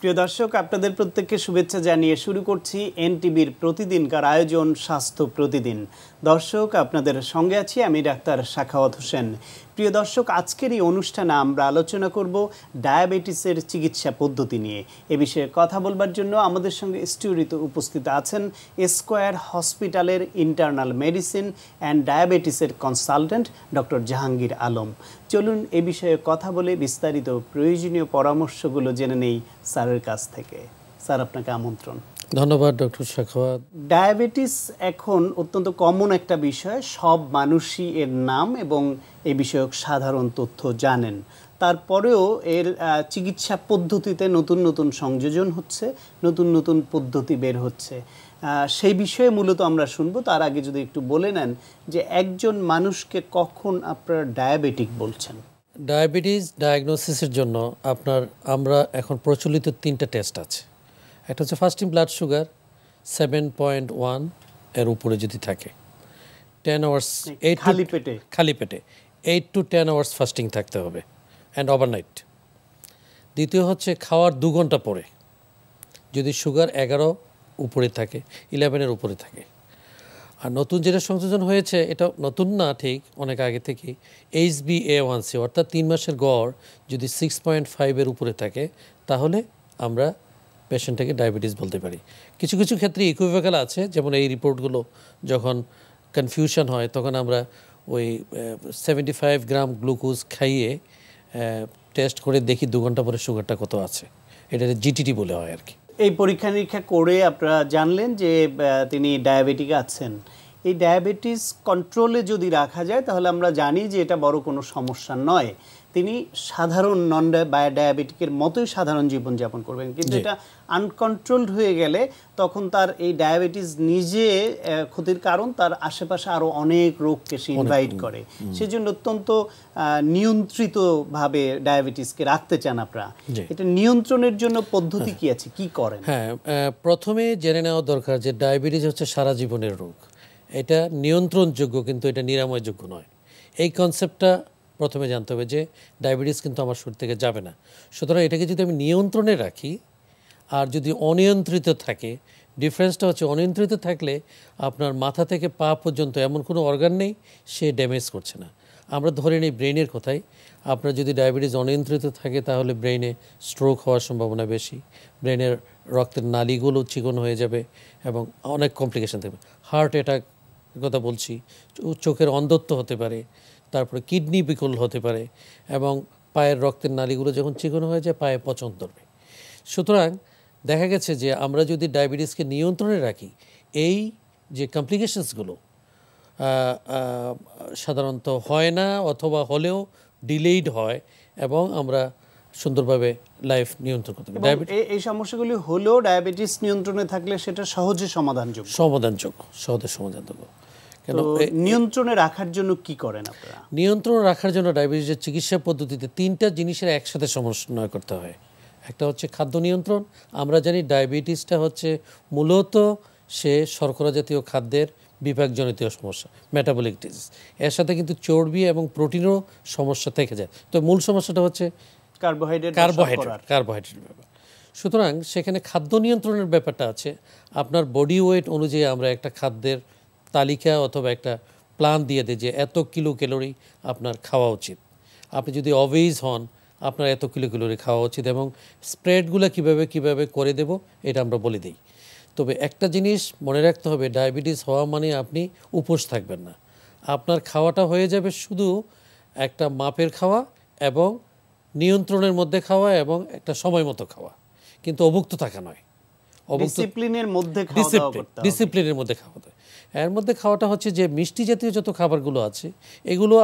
প্রিয় দর্শক, আপনাদের প্রত্যেককে শুভেচ্ছা জানিয়ে শুরু করছি এনটিভির প্রতিদিনকার আয়োজন স্বাস্থ্য প্রতিদিন। দর্শক, আপনাদের সঙ্গে আছি আমি ডাক্তার সাখাওয়াত হোসেন। প্রিয় দর্শক, আজকের এই অনুষ্ঠানে আমরা আলোচনা করব ডায়াবেটিসের চিকিৎসা পদ্ধতি নিয়ে। এ বিষয়ে কথা বলবার জন্য আমাদের সঙ্গে স্টুডিওতে উপস্থিত আছেন স্কয়ার হসপিটালের ইন্টারনাল মেডিসিন অ্যান্ড ডায়াবেটিসের কনসালটেন্ট ডক্টর জাহাঙ্গীর আলম। চলুন এ বিষয়ে কথা বলে বিস্তারিত প্রয়োজনীয় পরামর্শগুলো জেনে নেই স্যারের কাছ থেকে। স্যার, আপনাকে আমন্ত্রণ। ধন্যবাদ ডক্টর সাখাওয়াত। ডায়াবেটিস এখন অত্যন্ত কমন একটা বিষয়, সব মানুষই এর নাম এবং এ বিষয়ক সাধারণ তথ্য জানেন। তারপরেও এর চিকিৎসা পদ্ধতিতে নতুন নতুন সংযোজন হচ্ছে, নতুন নতুন পদ্ধতি বের হচ্ছে। সেই বিষয়ে মূলত আমরা শুনবো। তার আগে যদি একটু বলে নেন যে একজন মানুষকে কখন আপনারা ডায়াবেটিক বলছেন? ডায়াবেটিস ডায়াগনোসিসের জন্য আমরা এখন প্রচলিত 3টা টেস্ট আছে। একটা হচ্ছে ফাস্টিং ব্লাড সুগার 7.1 এর উপরে যদি থাকে, 10 আওয়ার্স খালি পেটে 8 to 10 আওয়ার্স ফাস্টিং থাকতে হবে অ্যান্ড ওভারনাইট। দ্বিতীয় হচ্ছে খাওয়ার 2 ঘন্টা পরে যদি সুগার 11 উপরে থাকে, 11-এর উপরে থাকে। আর নতুন যেটা সংযোজন হয়েছে, এটা নতুন না ঠিক, অনেক আগে থেকেই, HbA1c অর্থাৎ 3 মাসের গড় যদি 6.5-এর উপরে থাকে তাহলে আমরা পেশেন্টটাকে ডায়াবেটিস বলতে পারি। কিছু কিছু ক্ষেত্রে ইকুইভ্যালেন্ট আছে, যেমন এই রিপোর্টগুলো যখন কনফিউশন হয় তখন আমরা ওই 75 গ্রাম গ্লুকোজ খাইয়ে টেস্ট করে দেখি 2 ঘন্টা পরে সুগারটা কত আছে। এটা জিটিটি বলে হয় আর কি। এই পরীক্ষা নিরীক্ষা করে আপনারা জানলেন যে তিনি ডায়াবেটিক আছেন। এই ডায়াবেটিস কন্ট্রোলে যদি রাখা যায় তাহলে আমরা জানি যে এটা বড় কোনো সমস্যা নয়। তিনি সাধারণ নন ডায়াবেটিকের মতোই সাধারণ জীবনযাপন করবেন। কিন্তু এটা আনকন্ট্রোলড হয়ে গেলে তখন তার এই ডায়াবেটিস নিজে ক্ষতির কারণ, তার আশেপাশে আরও অনেক রোগকে সে ইনভাইট করে। সেজন্য অত্যন্ত নিয়ন্ত্রিতভাবে ডায়াবেটিসকে রাখতে চান আপনারা। এটা নিয়ন্ত্রণের জন্য পদ্ধতি কি আছে, কি করেন? হ্যাঁ, প্রথমে জেনে নেওয়া দরকার যে ডায়াবেটিস হচ্ছে সারা জীবনের রোগ। এটা নিয়ন্ত্রণযোগ্য কিন্তু এটা নিরাময়যোগ্য নয়। এই কনসেপ্টটা প্রথমে জানতে হবে যে ডায়াবেটিস কিন্তু আমার শরীর থেকে যাবে না। সুতরাং এটাকে যদি আমি নিয়ন্ত্রণে রাখি আর যদি অনিয়ন্ত্রিত থাকে, ডিফারেন্সটা হচ্ছে অনিয়ন্ত্রিত থাকলে আপনার মাথা থেকে পা পর্যন্ত এমন কোনো অর্গান নেই সে ড্যামেজ করছে না। আমরা ধরে নিই ব্রেনের কথাই, আপনার যদি ডায়াবেটিস অনিয়ন্ত্রিত থাকে তাহলে ব্রেনে স্ট্রোক হওয়ার সম্ভাবনা বেশি, ব্রেনের রক্তের নালীগুলো চিকন হয়ে যাবে এবং অনেক কমপ্লিকেশন থাকবে। হার্ট অ্যাটাক কথা বলছি, চোখের অন্ধত্ব হতে পারে, তারপরে কিডনি বিকল হতে পারে এবং পায়ের রক্তের নালীগুলো যখন চিকন হয়ে যায় পায়ে পচন ধরবে। সুতরাং দেখা গেছে যে আমরা যদি ডায়াবেটিসকে নিয়ন্ত্রণে রাখি, এই যে কমপ্লিকেশনসগুলো সাধারণত হয় না অথবা হলেও ডিলেইড হয় এবং আমরা সুন্দরভাবে লাইফ নিয়ন্ত্রণ করতে পারি। এই সমস্যাগুলি হলেও ডায়াবেটিস নিয়ন্ত্রণে থাকলে সেটা সহজে সহজে সমাধানযোগ্য। নিয়ন্ত্রণে রাখার জন্য কি করেন আপনারা? নিয়ন্ত্রণ রাখার জন্য ডায়াবেটিসের চিকিৎসা পদ্ধতিতে 3টা জিনিসের একসাথে সমন্বয় করতে হয়। একটা হচ্ছে খাদ্য নিয়ন্ত্রণ। আমরা জানি ডায়াবেটিসটা হচ্ছে মূলত সে শর্করা জাতীয় খাদ্যের বিপাকজনিত সমস্যা, মেটাবলিক ডিজিজ। এর সাথে কিন্তু চর্বি এবং প্রোটিনও সমস্যা থেকে যায়। তো মূল সমস্যাটা হচ্ছে কার্বোহাইড্রেট ব্যাপার। সুতরাং সেখানে খাদ্য নিয়ন্ত্রণের ব্যাপারটা আছে। আপনার বডি ওয়েট অনুযায়ী আমরা একটা খাদ্যের তালিকা অথবা একটা প্ল্যান দিয়ে দিই যে এত কিলো ক্যালোরি আপনার খাওয়া উচিত। আপনি যদি অবেইজ হন আপনার এত কিলো ক্যালোরি খাওয়া উচিত এবং স্প্রেডগুলো কিভাবে করে দেব এটা আমরা বলে দিই। তবে একটা জিনিস মনে রাখতে হবে, ডায়াবেটিস হওয়া মানে আপনি উপোস থাকবেন না। আপনার খাওয়াটা হয়ে যাবে শুধু একটা মাপের খাওয়া এবং নিয়ন্ত্রণের মধ্যে খাওয়া এবং একটা সময় মতো খাওয়া, কিন্তু অভুক্ত থাকা নয়। ডিসিপ্লিনের মধ্যে খাওয়া। এর মধ্যে খাওয়াটা হচ্ছে যে মিষ্টি জাতীয় যত খাবারগুলো আছে এগুলো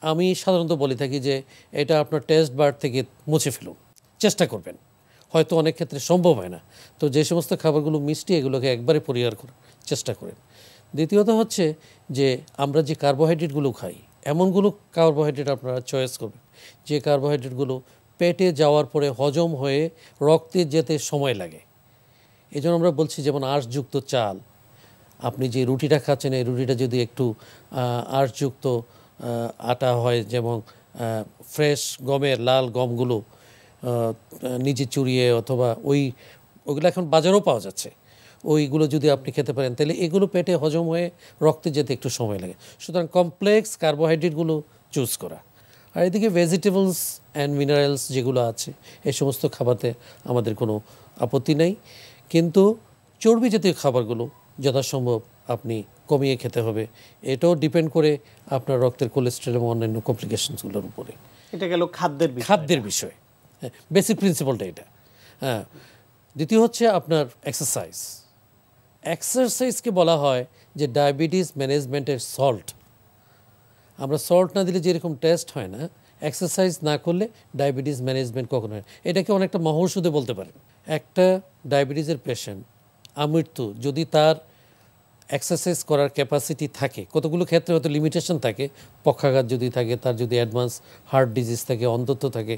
আমি সাধারণত বলে থাকি যে এটা আপনার টেস্ট বার থেকে মুছে ফেলুন, চেষ্টা করবেন। হয়তো অনেক ক্ষেত্রে সম্ভব হয় না, তো যে সমস্ত খাবারগুলো মিষ্টি এগুলোকে একবারে পরিহার করার চেষ্টা করেন। দ্বিতীয়ত হচ্ছে যে আমরা যে কার্বোহাইড্রেটগুলো খাই এমনগুলো কার্বোহাইড্রেট আপনারা চয়েস করবেন যে কার্বোহাইড্রেটগুলো পেটে যাওয়ার পরে হজম হয়ে রক্তে যেতে সময় লাগে। এই জন্য আমরা বলছি যেমন আঁশযুক্ত চাল, আপনি যে রুটিটা খাচ্ছেন এই রুটিটা যদি একটু আঁশযুক্ত আটা হয়, যেমন ফ্রেশ গমের লাল গমগুলো নিজে চুরিয়ে অথবা ওইগুলো এখন বাজারেও পাওয়া যাচ্ছে, ওইগুলো যদি আপনি খেতে পারেন তাহলে এগুলো পেটে হজম হয়ে রক্তে যেতে একটু সময় লাগে। সুতরাং কমপ্লেক্স কার্বোহাইড্রেটগুলো চুজ করা। আর এদিকে ভেজিটেবলস অ্যান্ড মিনারেলস যেগুলো আছে এই সমস্ত খাবারতে আমাদের কোনো আপত্তি নেই, কিন্তু চর্বি জাতীয় খাবারগুলো যথাসম্ভব আপনি কমিয়ে খেতে হবে। এটাও ডিপেন্ড করে আপনার রক্তের কোলেস্ট্রল এবং অন্যান্য কমপ্লিকেশনসগুলোর উপরে। এটা গেল খাদ্যের বিষয়, হ্যাঁ, বেসিক প্রিন্সিপালটা এটা। হ্যাঁ, দ্বিতীয় হচ্ছে আপনার এক্সারসাইজকে বলা হয় যে ডায়াবেটিস ম্যানেজমেন্টের সল্ট। আমরা সল্ট না দিলে যেরকম টেস্ট হয় না, এক্সারসাইজ না করলে ডায়াবেটিস ম্যানেজমেন্ট কখনো হয়। এটাকে অনেকটা মহৌষধে বলতে পারেন। একটা ডায়াবেটিসের পেশেন্ট আমৃত্যু যদি তার এক্সারসাইজ করার ক্যাপাসিটি থাকে, কতগুলো ক্ষেত্রে হয়তো লিমিটেশন থাকে, পক্ষাঘাত যদি থাকে, তার যদি অ্যাডভান্স হার্ট ডিজিজ থাকে, অন্ধত্ব থাকে,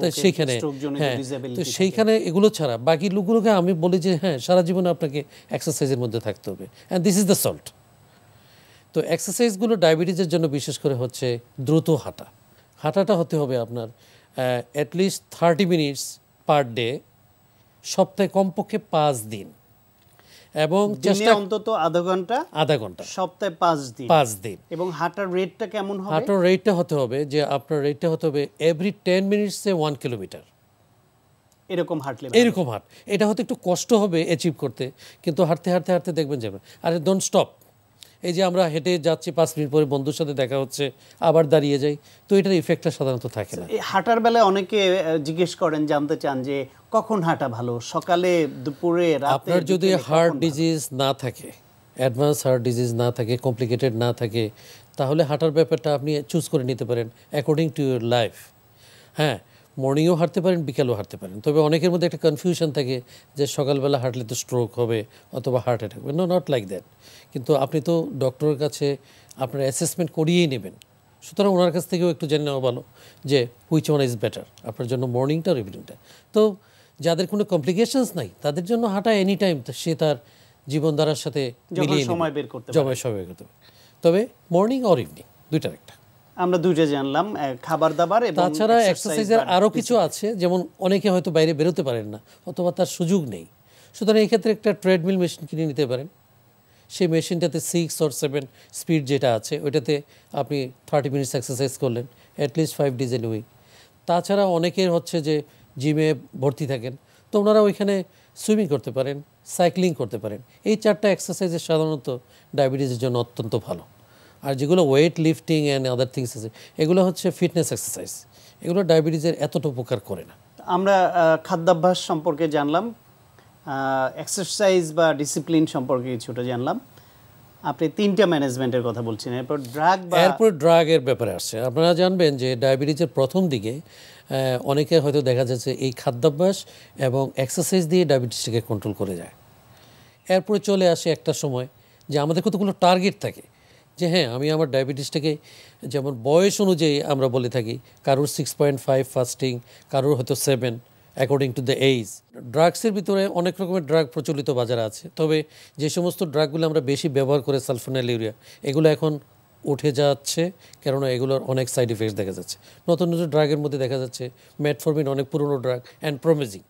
তো সেইখানে হ্যাঁ, তো সেইখানে এগুলো ছাড়া বাকি লোকগুলোকে আমি বলি যে হ্যাঁ, সারা জীবনে আপনাকে এক্সারসাইজের মধ্যে থাকতে হবে, and this is the salt. তো এক্সারসাইজগুলো ডায়াবেটিসের জন্য বিশেষ করে হচ্ছে দ্রুত হাঁটাটা হতে হবে আপনার অ্যাটলিস্ট 30 মিনিটস পার ডে, সপ্তাহে কমপক্ষে 5 দিন, এবং চেষ্টা অন্তত আধা ঘন্টা সপ্তাহে 5 দিন। এবং হাঁটার রেটটা কেমন হবে? হাঁটার রেটটা হতে হবে যে আপনার রেটটা হতে হবে এভরি 10 মিনিটসে 1 কিলোমিটার, এরকম হাঁটলে এটা হতে একটু কষ্ট হবে অ্যাচিভ করতে, কিন্তু হাঁটতে হাঁটতে হাঁটতে দেখবেন যাবে। আর ডোন্ট স্টপ। এই যে আমরা হেঁটে যাচ্ছি, 5 মিনিট পরে বন্ধুর সাথে দেখা হচ্ছে, আবার দাঁড়িয়ে যাই, তো এটার ইফেক্টটা সাধারণত থাকে না। হাঁটার বেলায় অনেকে জিজ্ঞেস করেন, জানতে চান যে কখন হাঁটা ভালো, সকালে, দুপুরে, রাতে? আপনার যদি হার্ট ডিজিজ না থাকে, অ্যাডভান্স হার্ট ডিজিজ না থাকে, কমপ্লিকেটেড না থাকে, তাহলে হাঁটার ব্যাপারটা আপনি চুজ করে নিতে পারেন অ্যাকর্ডিং টু ইউর লাইফ। হ্যাঁ, মর্নিংও হাঁটতে পারেন, বিকেলও হাঁটতে পারেন। তবে অনেকের মধ্যে একটা কনফিউশন থাকে যে সকালবেলা হাঁটলে তো স্ট্রোক হবে অথবা হার্ট অ্যাটাক হবে। No, not like that. কিন্তু আপনি তো ডক্টরের কাছে আপনার অ্যাসেসমেন্ট করিয়েই নেবেন, সুতরাং ওনার কাছ থেকেও একটু জেনে নেওয়া ভালো যে হুইচ ওয়ান ইজ বেটার আপনার জন্য, মর্নিংটা আর ইভিনিংটা। তো যাদের কোনো কমপ্লিকেশনস নাই তাদের জন্য হাঁটা এনি টাইম, সে তার জীবনধারার সাথে মিলিয়ে সময় বের করতে হবে। তবে মর্নিং অর ইভিনিং, দুইটার একটা। আমরা দুইটা জানলাম, খাবার দাবার এবং তাছাড়া এক্সারসাইজের আরও কিছু আছে, যেমন অনেকে হয়তো বাইরে বেরোতে পারেন না অথবা তার সুযোগ নেই, সুতরাং এই ক্ষেত্রে একটা ট্রেডমিল মেশিন কিনে নিতে পারেন। সেই মেশিনটাতে 6 or 7 স্পিড যেটা আছে, ওইটাতে আপনি 30 মিনিটস এক্সারসাইজ করলেন at least 5 days in a week। তাছাড়া অনেকের হচ্ছে যে জিমে ভর্তি থাকেন, তো ওনারা ওইখানে সুইমিং করতে পারেন, সাইক্লিং করতে পারেন। এই 4টা এক্সারসাইজের সাধারণত ডায়াবেটিসের জন্য অত্যন্ত ভালো। আর যেগুলো weight lifting and other things আছে, এগুলো হচ্ছে ফিটনেস এক্সারসাইজ, এগুলো ডায়াবেটিসের এতটা উপকার করে না। আমরা খাদ্যাভ্যাস সম্পর্কে জানলাম, এক্সারসাইজ বা ডিসিপ্লিন সম্পর্কে কিছুটা জানলাম। আপনি 3টা ম্যানেজমেন্টের কথা বলছেন, এরপর ড্রাগের ব্যাপারে আসছে। আপনারা জানবেন যে ডায়াবেটিসের প্রথম দিকে অনেকে হয়তো দেখা যাচ্ছে এই খাদ্যাভ্যাস এবং এক্সারসাইজ দিয়ে ডায়াবেটিসটাকে কন্ট্রোল করে যায়। এরপরে চলে আসে একটা সময় যে আমাদের কতগুলো টার্গেট থাকে যে হ্যাঁ, আমি আমার ডায়াবেটিসটাকে, যেমন বয়স অনুযায়ী আমরা বলে থাকি, কারোর 6.5 ফাস্টিং, কারোর হয়তো 7 অ্যাকর্ডিং টু দ্য এজ। ড্রাগসের ভিতরে অনেক রকমের ড্রাগ প্রচলিত বাজারে আছে, তবে যে সমস্ত ড্রাগগুলো আমরা বেশি ব্যবহার করে, সালফোনিল, এগুলো এখন উঠে যাচ্ছে, কেননা এগুলোর অনেক সাইড ইফেক্টস দেখা যাচ্ছে। নতুন নতুন ড্রাগের মধ্যে দেখা যাচ্ছে মেটফরমিন, অনেক পুরনো ড্রাগ, অ্যান্ড প্রোমেজিং।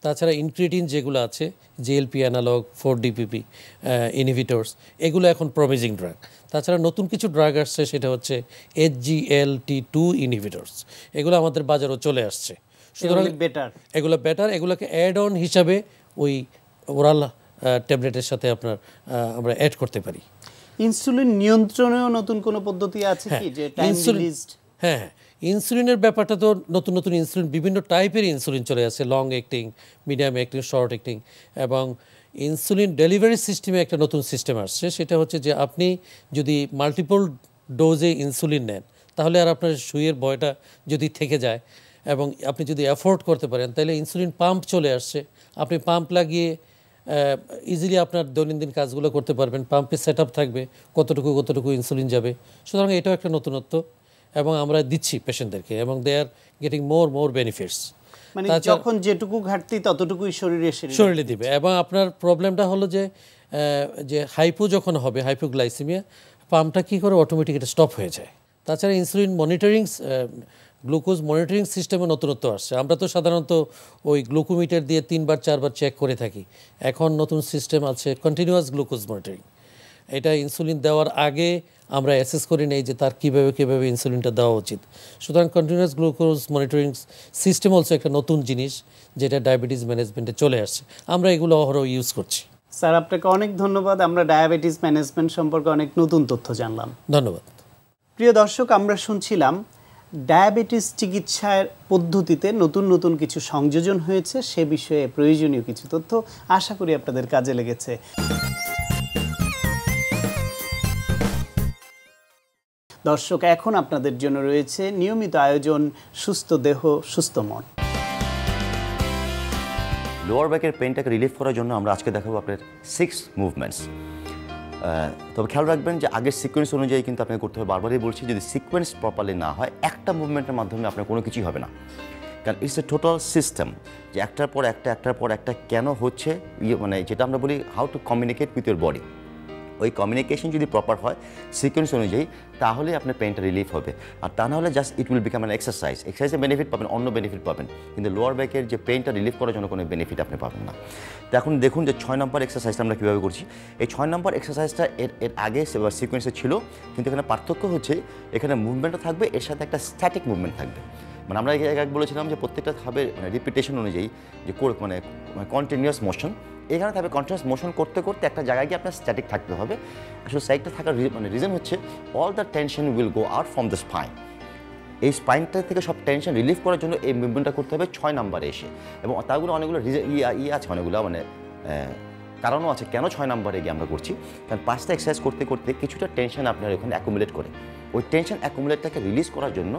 তাছাড়া ইনক্রিটিন যেগুলো আছে, জিএলপি অ্যানালগ, 4-DPP ইনহিবিটরস, এগুলো এখন প্রমিজিং ড্রাগ। তাছাড়া নতুন কিছু ড্রাগ আসছে, সেটা হচ্ছে SGLT2 ইনহিবিটরস, এগুলো আমাদের বাজারও চলে আসছে। সুতরাং এগুলো বেটার, এগুলোকে অ্যাড অন হিসাবে ওই ওরাল ট্যাবলেটের সাথে আমরা অ্যাড করতে পারি। ইনসুলিন নিয়ন্ত্রণেও নতুন কোনো পদ্ধতি আছে কি, যে টাইম রিলিজড? হ্যাঁ, ইনসুলিনের ব্যাপারটা তো নতুন নতুন ইনসুলিন, বিভিন্ন টাইপের ইনসুলিন চলে আসছে, long acting, medium acting, short acting, এবং ইনসুলিন ডেলিভারি সিস্টেমে একটা নতুন সিস্টেম আসছে। সেটা হচ্ছে যে আপনি যদি মাল্টিপল ডোজে ইনসুলিন নেন, তাহলে আর আপনার সুইয়ের ভয়টা যদি থেকে যায়, এবং আপনি যদি অ্যাফোর্ড করতে পারেন, তাহলে ইনসুলিন পাম্প চলে আসছে। আপনি পাম্প লাগিয়ে ইজিলি আপনার দৈনন্দিন কাজগুলো করতে পারবেন। পাম্পে সেট আপ থাকবে কতটুকু ইনসুলিন যাবে। সুতরাং এটাও একটা নতুনত্ব, এবং আমরা দিচ্ছি পেশেন্টদেরকে, এবং দে আর গেটিং মোর বেনিফিটস। মানে যখন যেটুকু ঘাটতি ততটুকুই শরীরে দিবে। এবং আপনার প্রবলেমটা হলো যে হাইপো যখন হবে, হাইপোগ্লাইসেমিয়া, পাম্পটা কী করে অটোমেটিক এটা স্টপ হয়ে যায়। তাছাড়া ইনসুলিন মনিটরিং গ্লুকোজ মনিটরিং সিস্টেমে নতুনত্ব আসছে। আমরা তো সাধারণত ওই গ্লুকোমিটার দিয়ে 3বার 4বার চেক করে থাকি। এখন নতুন সিস্টেম আছে কন্টিনিউয়াস গ্লুকোজ মনিটরিং। এটা ইনসুলিন দেওয়ার আগে আমরা অ্যাসেস করি নেই যে তার কীভাবে ইনসুলিনটা দেওয়া উচিত। সুতরাং continuous glucose monitoring system also একটা নতুন জিনিস যেটা ডায়াবেটিস ম্যানেজমেন্টে চলে আসছে। আমরা এগুলো অহরহ ইউজ করছি। স্যার, আপনাকে অনেক ধন্যবাদ। আমরা ডায়াবেটিস ম্যানেজমেন্ট সম্পর্কে অনেক নতুন তথ্য জানলাম। ধন্যবাদ। প্রিয় দর্শক, আমরা শুনছিলাম ডায়াবেটিস চিকিৎসার পদ্ধতিতে নতুন নতুন কিছু সংযোজন হয়েছে, সে বিষয়ে প্রয়োজনীয় কিছু তথ্য। আশা করি আপনাদের কাজে লেগেছে। দর্শক, এখন আপনাদের জন্য রয়েছে নিয়মিত আয়োজন সুস্থ দেহ সুস্থ মন। লোয়ার ব্যাকের পেনটাকে রিলিফ করার জন্য আমরা আজকে দেখাবো আপনার 6 মুভমেন্টস। তবে খেয়াল রাখবেন যে আগের সিকোয়েন্স অনুযায়ী কিন্তু আপনাকে করতে হবে। বারবারই বলছি, যদি সিকোয়েন্স প্রপারলি না হয় একটা মুভমেন্টের মাধ্যমে আপনার কোনো কিছুই হবে না। কারণ ইটস এ টোটাল সিস্টেম, যে একটার পর একটা কেন হচ্ছে, মানে যেটা আমরা বলি how to communicate with your body. ওই কমিউনিকেশন যদি প্রপার হয় সিকোয়েন্স অনুযায়ী, তাহলে আপনার পেনটা রিলিফ হবে। আর তা না হলে just it will become an এক্সারসাইজে বেনিফিট পাবেন, অন্য বেনিফিট পাবেন, কিন্তু লোয়ার ব্যাকের যে পেনটা রিলিফ করার জন্য কোনো বেনিফিট আপনি পাবেন না। তো এখন দেখুন যে 6 নম্বর এক্সারসাইজটা আমরা কীভাবে করছি। এই 6 নম্বর এক্সারসাইজটা এর আগে সিকোয়েন্সে ছিল, কিন্তু এখানে পার্থক্য হচ্ছে এখানে মুভমেন্টও থাকবে, এর সাথে একটা স্ট্যাটিক মুভমেন্ট থাকবে। মানে আমরা এক বলেছিলাম যে প্রত্যেকটা হবে রিপিটেশন অনুযায়ী, যে মানে কন্টিনিউয়াস মোশন। এখানে থাকবে কন্টিনিউয়াস মোশন করতে করতে একটা জায়গায় গিয়ে আপনার স্ট্যাটিক থাকতে হবে। আসলে স্ট্যাটিকটা থাকার রিজন হচ্ছে all the tension will go out from the spine. এই স্পাইনটা থেকে সব টেনশন রিলিফ করার জন্য এই মুভমেন্টটা করতে হবে 6 নম্বরে এসে। এবং তারগুলো অনেকগুলো আছে, অনেকগুলো মানে কারণও আছে কেন 6 নম্বরে গিয়ে আমরা করছি। কারণ 5টা এক্সারসাইজ করতে করতে কিছুটা টেনশন আপনার এখানে অ্যাকুমুলেট করে, ওই টেনশন অ্যাকুমুলেটটাকে রিলিজ করার জন্য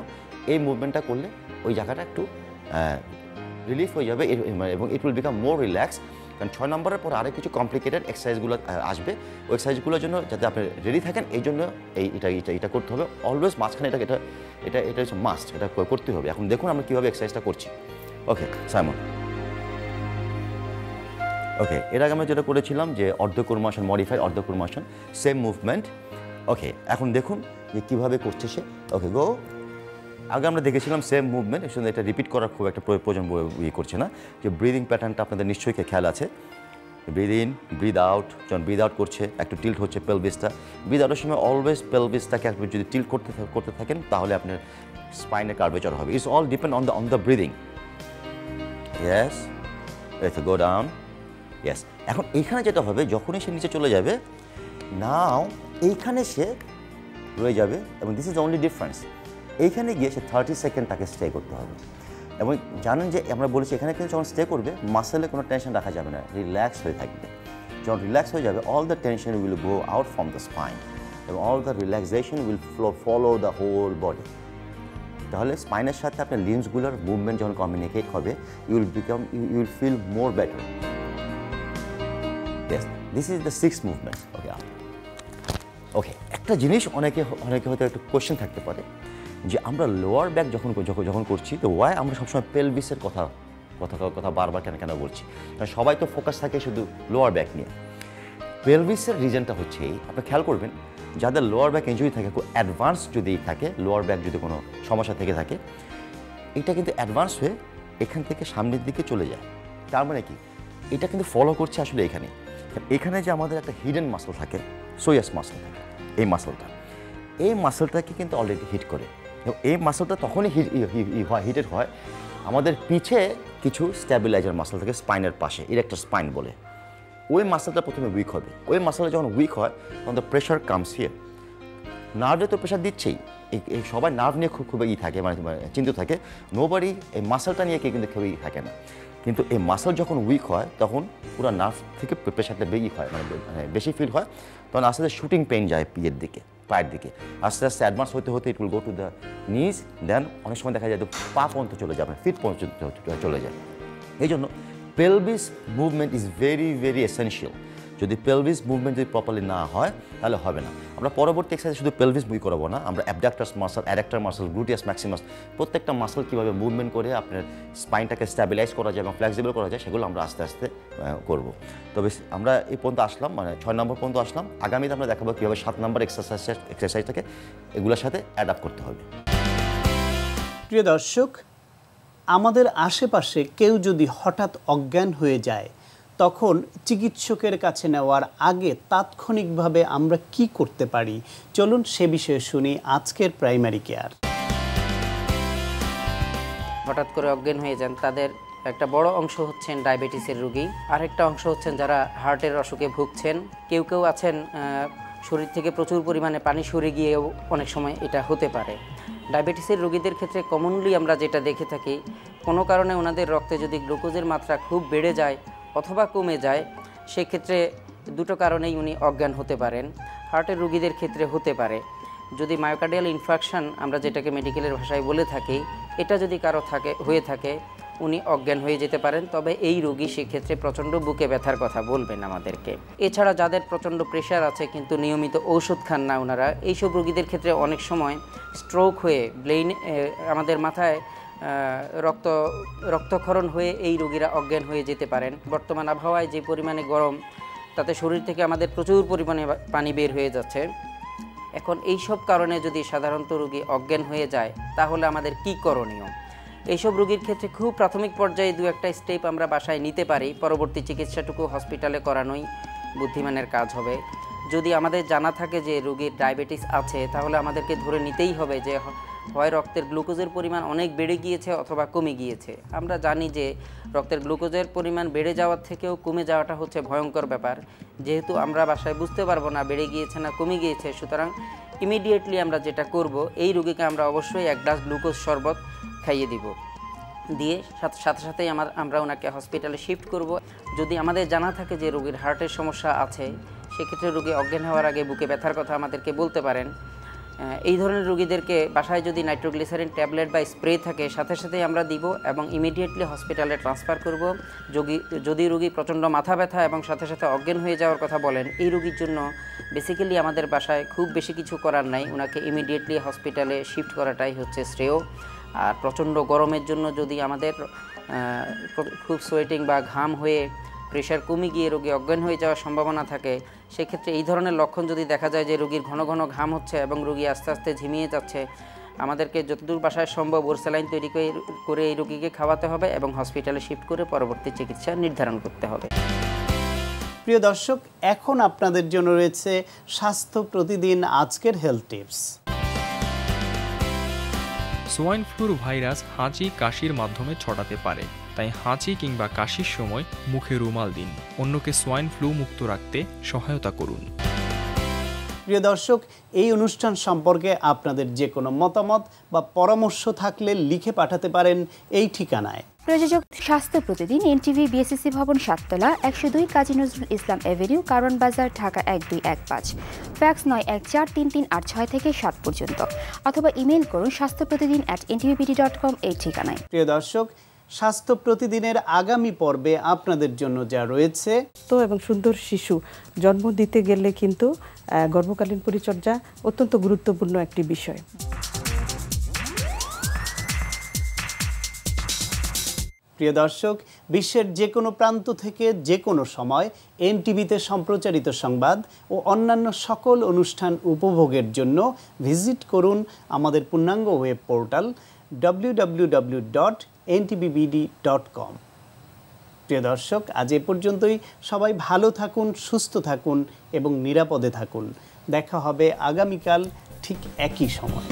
এই মুভমেন্টটা করলে ওই জায়গাটা একটু রিলিফ হয়ে যাবে এবং ইট উইল বিকাম মোর রিল্যাক্স। কারণ 6 নম্বরের পর আরও কিছু কমপ্লিকেটেড এক্সারসাইজগুলো আসবে। ওই এক্সারসাইজগুলোর জন্য যাতে আপনি রেডি থাকেন, এই জন্য এটা করতে হবে অলওয়েজ। মাঝখানে এটা হচ্ছে মাস্ট, এটা করতে হবে। এখন দেখুন আমরা কীভাবে এক্সারসাইজটা করছি। ওকে সাইমন, ওকে এর আগে আমরা যেটা করেছিলাম যে অর্ধকূর্মাসন, মডিফাইড অর্ধকূর্মাসন, সেম মুভমেন্ট। ওকে এখন দেখুন যে কীভাবে করছে সে। ওকে গো। আগে আমরা দেখেছিলাম সেম মুভমেন্ট, এর সঙ্গে এটা রিপিট করার খুব একটা প্রয়োজন করছে না। যে ব্রিদিং প্যাটার্নটা আপনাদের নিশ্চয়ই খেয়াল আছে। Breathe in, breathe out. যখন ব্রিদ আউট করছে একটু টিল্ট হচ্ছে পেলভিসটা। ব্রিদ আউটের সময় অলওয়েজ পেলভিসটাকে আপনি যদি টিল্ট করতে থাকেন তাহলে আপনার স্পাইনের কার্ভেচার হবে। It's all depend on the breathing. Yes, let's go down. Yes, এখন এইখানে যেটা হবে, যখনই সে নিচে চলে যাবে, নাও এইখানে সে রয়ে যাবে এবং this is the only difference. এইখানে গিয়ে সে 30 সেকেন্ড তাকে স্টে করতে হবে। এবং জানেন যে আমরা বলেছি এখানে কিন্তু যখন স্টে করবে মাসেলে কোনো টেনশন রাখা যাবে না, রিল্যাক্স হয়ে থাকবে। যখন রিল্যাক্স হয়ে যাবে all the tension will go out from the spine এবং all the relaxation will follow the whole body. তাহলে স্পাইনের সাথে আপনার লিম্বসগুলোর মুভমেন্ট যখন কমিউনিকেট হবে, you will feel more better. Yes, this is the 6 movements. Okay একটা জিনিস অনেকে হয়তো একটু কোয়েশ্চেন থাকতে পারে যে আমরা লোয়ার ব্যাক যখন করছি, তো ওয়াই আমরা সবসময় পেলভিসের কথা বারবার কেন বলছি? কারণ সবাই তো ফোকাস থাকে শুধু লোয়ার ব্যাক নিয়ে। পেলভিসের রিজনটা হচ্ছে আপনি খেয়াল করবেন, যাদের লোয়ার ব্যাক ইনজুরি থাকে, খুব অ্যাডভান্স যদি থাকে, লোয়ার ব্যাক যদি কোনো সমস্যা থেকে থাকে, এটা কিন্তু অ্যাডভান্স হয়ে এখান থেকে সামনের দিকে চলে যায়। তার মানে কি, এটা কিন্তু ফলো করছে আসলে এখানে যে আমাদের একটা হিডেন মাসল থাকে, সোয়াস মাসল থাকে, এই মাসলটাকে কিন্তু অলরেডি হিট করে। এবং এই মাসলটা তখনই হিটেড হয় আমাদের পিছে কিছু স্ট্যাবিলাইজার মাসল থাকে স্পাইনের পাশে, ইরেক্টর স্পাইন বলে। ওই মাসলটা প্রথমে উইক হবে। ওই মাসলটা যখন উইক হয় তখন দ্য প্রেশার কামস হিয়ার। নার্ভে তো প্রেশার দিচ্ছেই, এই সবাই নার্ভ নিয়ে খুব থাকে, মানে চিন্তিত থাকে। নোবডি এই মাসলটা নিয়ে কিন্তু খুবই থাকে না। কিন্তু এই মাসল যখন উইক হয় তখন পুরো নার্ভ থেকে প্রেশারটা মানে বেশি ফিল হয়। তখন আস্তে আস্তে শুটিং পেইন যায় পায়ের দিকে, আস্তে আস্তে অ্যাডভান্স হতে it will go to the নিজ, দেন অনেক সময় দেখা যায় তো পা পর্যন্ত চলে যায়, ফিট পর্যন্ত চলে যায়। এই জন্য pelvis movement is very very essential. যদি পেলভিস মুভমেন্ট যদি প্রপারলি না হয় তাহলে হবে না। আমরা পরবর্তী এক্সারসাইজে শুধু পেলভিস মুভ করাবো না, আমরা abductors muscle, adductor muscle, gluteus maximus প্রত্যেকটা মাসল কীভাবে মুভমেন্ট করে আপনার স্পাইনটাকে স্ট্যাবিলাইজ করা যায় এবং ফ্লেক্সিবল করা যায় সেগুলো আমরা আস্তে আস্তে করব। তবে আমরা এই পর্যন্ত আসলাম, মানে 6 নম্বর পর্যন্ত আসলাম। আগামীতে আমরা দেখাবো কীভাবে 7 নম্বর এক্সারসাইজটাকে এগুলোর সাথে অ্যাডাপ্ট করতে হবে। প্রিয় দর্শক, আমাদের আশেপাশে কেউ যদি হঠাৎ অজ্ঞান হয়ে যায় তখন চিকিৎসকের কাছে নেওয়ার আগে তাৎক্ষণিকভাবে আমরা কি করতে পারি, চলুন সে বিষয়ে শুনি আজকের প্রাইমারি কেয়ার। হঠাৎ করে অজ্ঞান হয়ে যান তাদের একটা বড় অংশ হচ্ছেন ডায়াবেটিসের রোগী, আরেকটা অংশ হচ্ছেন যারা হার্টের অসুখে ভুগছেন, কেউ কেউ আছেন শরীর থেকে প্রচুর পরিমাণে পানি সরে গিয়েও অনেক সময় এটা হতে পারে। ডায়াবেটিসের রোগীদের ক্ষেত্রে কমনলি আমরা যেটা দেখে থাকি, কোনো কারণে ওনাদের রক্তে যদি গ্লুকোজের মাত্রা খুব বেড়ে যায় অথবা কমে যায়, সেক্ষেত্রে দুটো কারণেই উনি অজ্ঞান হতে পারেন। হার্টের রোগীদের ক্ষেত্রে হতে পারে যদি মায়োকার্ডিয়াল ইনফার্কশন আমরা যেটাকে মেডিকেলের ভাষায় বলে থাকি, এটা যদি কারো হয়ে থাকে উনি অজ্ঞান হয়ে যেতে পারেন। তবে এই রোগী সেক্ষেত্রে প্রচণ্ড বুকে ব্যথার কথা বলবেন আমাদেরকে। এছাড়া যাদের প্রচণ্ড প্রেশার আছে কিন্তু নিয়মিত ঔষধ খান না ওনারা, এইসব রোগীদের ক্ষেত্রে অনেক সময় স্ট্রোক হয়ে ব্রেইন আমাদের মাথায় রক্তক্ষরণ হয়ে এই রোগীরা অজ্ঞান হয়ে যেতে পারেন। বর্তমান আবহাওয়ায় যে পরিমাণে গরম, তাতে শরীর থেকে আমাদের প্রচুর পরিমাণে পানি বের হয়ে যাচ্ছে। এখন এইসব কারণে যদি সাধারণত রোগী অজ্ঞান হয়ে যায় তাহলে আমাদের কি করণীয়? এইসব রোগীর ক্ষেত্রে খুব প্রাথমিক পর্যায়ে 2-1টা স্টেপ আমরা বাসায় নিতে পারি, পরবর্তী চিকিৎসাটুকু হসপিটালে করানোই বুদ্ধিমানের কাজ হবে। যদি আমাদের জানা থাকে যে রোগীর ডায়াবেটিস আছে তাহলে আমাদেরকে ধরে নিতেই হবে যে হয় রক্তের গ্লুকোজের পরিমাণ অনেক বেড়ে গিয়েছে অথবা কমে গিয়েছে। আমরা জানি যে রক্তের গ্লুকোজের পরিমাণ বেড়ে যাওয়ার থেকেও কমে যাওয়াটা হচ্ছে ভয়ঙ্কর ব্যাপার। যেহেতু আমরা বাসায় বুঝতে পারবো না বেড়ে গিয়েছে না কমে গিয়েছে, সুতরাং ইমিডিয়েটলি আমরা যেটা করব, এই রোগীকে আমরা অবশ্যই 1 গ্লাস গ্লুকোজ শরবত খাইয়ে দিব, দিয়ে সাথে সাথেই আমরা ওনাকে হসপিটালে শিফট করব। যদি আমাদের জানা থাকে যে রোগীর হার্টের সমস্যা আছে, সেক্ষেত্রে রোগী অজ্ঞান হওয়ার আগে বুকে ব্যথার কথা আমাদেরকে বলতে পারেন। এই ধরনের রোগীদেরকে বাসায় যদি নাইট্রোগ্লিসারিন ট্যাবলেট বা স্প্রে থাকে সাথে সাথেই আমরা দিব এবং ইমিডিয়েটলি হসপিটালে ট্রান্সফার করব। যদি রোগী প্রচণ্ড মাথা ব্যথা এবং সাথে সাথে অজ্ঞান হয়ে যাওয়ার কথা বলেন, এই রোগীর জন্য বেসিক্যালি আমাদের বাসায় খুব বেশি কিছু করার নাই, ওনাকে ইমিডিয়েটলি হসপিটালে শিফট করাটাই হচ্ছে শ্রেয়। আর প্রচণ্ড গরমের জন্য যদি আমাদের খুব সোয়েটিং বা ঘাম হয়ে প্রেশার কমে গিয়ে রোগী অজ্ঞান হয়ে যাওয়ার সম্ভাবনা থাকে, সেক্ষেত্রে এই ধরনের লক্ষণ যদি দেখা যায় যে রোগীর ঘন ঘন ঘাম হচ্ছে এবং রোগী আস্তে আস্তে ঝিমিয়ে যাচ্ছে, আমাদেরকে যতদূর বাসায় সম্ভব ওর স্যালাইন তৈরি করে এই রোগীকে খাওয়াতে হবে এবং হসপিটালে শিফট করে পরবর্তী চিকিৎসা নির্ধারণ করতে হবে। প্রিয় দর্শক, এখন আপনাদের জন্য রয়েছে স্বাস্থ্য প্রতিদিন আজকের health tips. Swine floor virus হাঁচি কাশির মাধ্যমে ছড়াতে পারে, তাই হাঁচি কিংবা কাশির সময় মুখে রুমাল দিন। অন্যকে সোয়াইন ফ্লু মুক্ত রাখতে সহায়তা করুন। প্রিয় দর্শক, এই অনুষ্ঠান সম্পর্কে আপনাদের যে কোনো মতামত বা পরামর্শ থাকলে লিখে পাঠাতে পারেন এই ঠিকানায়। প্রযোজক স্বাস্থ্য প্রতিদিন, এনটিভি, বিএসসি ভবন, 7 তলা, 102 কাজী নজরুল ইসলাম এভিনিউ, কারণ বাজার, ঢাকা 1215। ফ্যাক্স 914338 থেকে 7 পর্যন্ত, অথবা ইমেল করুন স্বাস্থ্যপ্রতিদিন@ntvpd.com এই ঠিকানায়। প্রিয় দর্শক, স্বাস্থ্য প্রতিদিনের আগামী পর্বে আপনাদের জন্য যা রয়েছে, তো এবং সুন্দর শিশু জন্ম দিতে গেলে কিন্তু গর্ভকালীন পরিচর্যা অত্যন্ত গুরুত্বপূর্ণ একটি বিষয়। প্রিয় দর্শক, বিশ্বের যে কোনো প্রান্ত থেকে যে কোনো সময় এনটিভিতে সম্প্রচারিত সংবাদ ও অন্যান্য সকল অনুষ্ঠান উপভোগের জন্য ভিজিট করুন আমাদের পূর্ণাঙ্গ ওয়েব পোর্টাল www.ntvbd.com। প্রিয় দর্শক, আজ এ পর্যন্তই। সবাই ভালো থাকুন, সুস্থ থাকুন এবং নিরাপদে থাকুন। দেখা হবে আগামীকাল ঠিক একই সময়।